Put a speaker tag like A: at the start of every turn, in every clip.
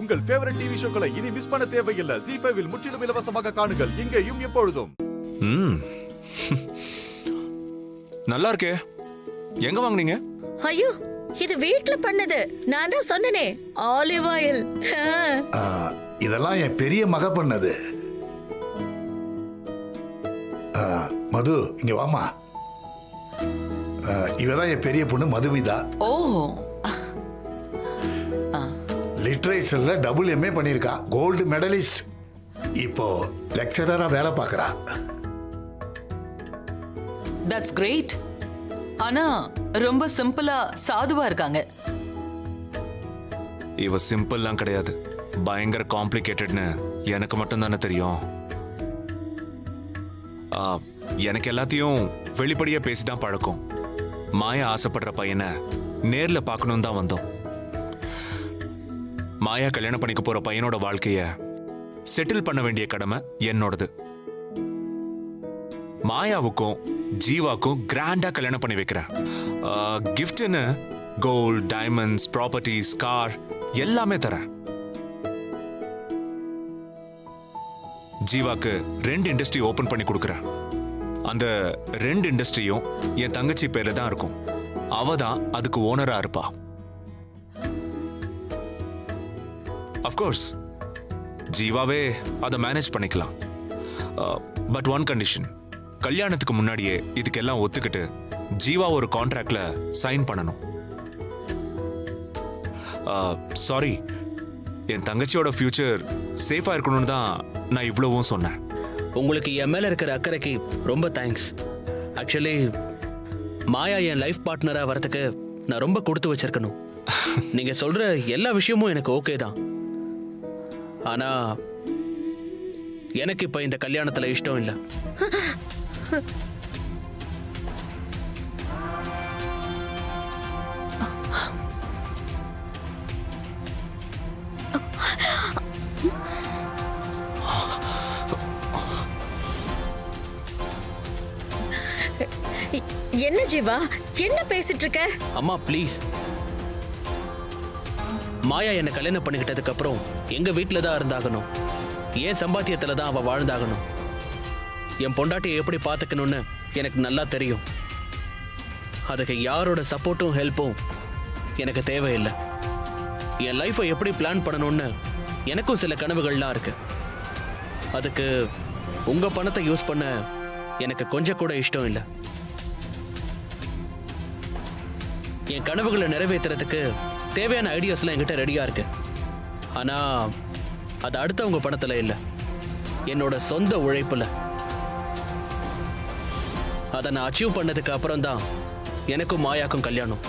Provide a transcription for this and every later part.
A: உங்கள் favourite TV ஷோக்களை இனி miss பண்ண தேவையில்லை. ZEE5 இல் முற்றிலும் இலவசமாக காணுங்கள், இங்கேயும் எப்பொழுதும்.
B: நல்லா இருக்கே. எங்க வாங்குனீங்க?
C: ஐயோ, இது வீட்ல பண்ணது. நான் தான் சொன்னனே, ஆலிவ் ஆயில்.
D: இதெல்லாம் என் பெரிய மக பண்ணது. மது, இங்க வாமா. இவதான் என் பெரிய பொண்ணு மதுவிதா.
E: ஓ,
D: லிட்ரேச்சர்ல MA பண்ணிருக்கா, கோல்டு மெடலிஸ்ட். இப்போ லெக்சரரா வேலை பார்க்கறா.
E: That's great. ஆனா ரொம்ப சிம்பிளா சாதுவா இருக்காங்க.
B: இவ சிம்பிள்லாம் கிடையாது, பயங்கர காம்ப்ளிகேட்டட்னு எனக்கு மட்டும் தானே தெரியும். எனக்கு எல்லாத்தையும் வெளிப்படையா பேசிதான் பழக்கம். மாயா ஆசைப்படுற பையனை நேர்ல பார்க்கணும் தான் வந்தோம். மாயா கல்யாணம் பண்ணிக்க போற பையனோட வாழ்க்கைய செட்டில் பண்ண வேண்டிய கடமை என்னோடது. மாயாவுக்கும் ஜீவாக்கும் கிராண்டா கல்யாணம் பண்ணி வைக்கிறேன். கிஃப்ட்னு கோல்ட், டைமண்ட்ஸ், ப்ராப்பர்ட்டிஸ், கார் எல்லாமே தரேன். ஜீவாக்கு 2 இண்டஸ்ட்ரி ஓபன் பண்ணி கொடுக்குறேன். அந்த 2 இண்டஸ்ட்ரியும் என் தங்கச்சி பேர்ல தான் இருக்கும். அவ தான் அதுக்கு ஓனரா இருப்பா. அஃப்கோர்ஸ் ஜீவாவே அதை மேனேஜ் பண்ணிக்கலாம். பட் ஒன் கண்டிஷன், கல்யாணத்துக்கு முன்னாடியே இதுக்கெல்லாம் ஒத்துக்கிட்டு ஜீவா ஒரு கான்ட்ராக்ட்ல சைன் பண்ணணும். சாரி, என் தங்கச்சியோட ஃபியூச்சர் சேஃபா இருக்கணும்னு தான் நான் இவ்வளவும் சொன்னேன்.
F: உங்களுக்கு என் மேல இருக்கிற அக்கறைக்கு ரொம்ப தேங்க்ஸ். ஆக்சுவலி மாயா என் லைஃப் பார்ட்னரா வரதுக்கு நான் ரொம்ப கொடுத்து வச்சிருக்கணும். நீங்க சொல்ற எல்லா விஷயமும் எனக்கு ஓகே தான். ஆனா எனக்கு இப்ப இந்த கல்யாணத்துல இஷ்டம் இல்லை.
C: என்ன ஜீவா, என்ன பேசிட்டு இருக்க?
F: அம்மா ப்ளீஸ். மாயா என்னை கல்யாணம் பண்ணிக்கிட்டதுக்கு அப்புறம் எங்க வீட்டில தான் இருந்தாகணும். ஏன் சம்பாத்தியத்துல தான் அவ வாழ்ந்தாகணும். என் பொண்டாட்டியை எப்படி பார்த்துக்கணும்னு எனக்கு நல்லா தெரியும். அதுக்கு யாரோட சப்போர்ட்டும் ஹெல்ப்பும் எனக்கு தேவையில்லை. என் லைஃப்பை எப்படி பிளான் பண்ணணும்னு எனக்கும் சில கனவுகள்லாம் இருக்கு. அதுக்கு உங்க பணத்தை யூஸ் பண்ண எனக்கு கொஞ்சம் கூட இஷ்டம் இல்லை. என் கனவுகளை நிறைவேற்றுறதுக்கு தேவையான ஐடியாஸ்லாம் என்கிட்ட ரெடியா இருக்கு. ஆனா அது அடுத்தவங்க பணத்துல இல்லை, என்னோட சொந்த உழைப்புல. அதை நான் அச்சீவ் பண்ணதுக்கு அப்புறம் தான் எனக்கும் மாயாக்கும் கல்யாணம்.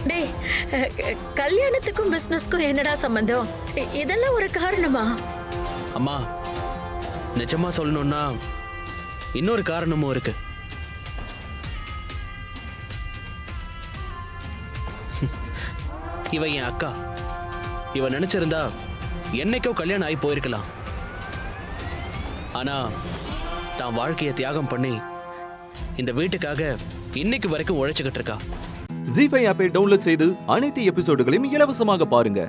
C: டேய், கல்யாணத்துக்கும் பிசினஸ்க்கும் என்னடா சம்பந்தம்? இதெல்லாம் ஒரு காரணமா?
F: அம்மா, நிஜமா சொல்லணும்னா இன்னொரு காரணமும் இருக்கு. இவ என் அக்கா. இவ நினைச்சிருந்தா என்னைக்கோ கல்யாணம் ஆகி போயிருக்கலாம். ஆனா தான் வாழ்க்கையை தியாகம் பண்ணி இந்த வீட்டுக்காக இன்னைக்கு வரைக்கும் உழைச்சுக்கிட்டு இருக்கா.
G: ZEE5 ஆப்பை டவுன்லோட் செய்து அனைத்து எபிசோடுகளையும் இலவசமாக பாருங்க.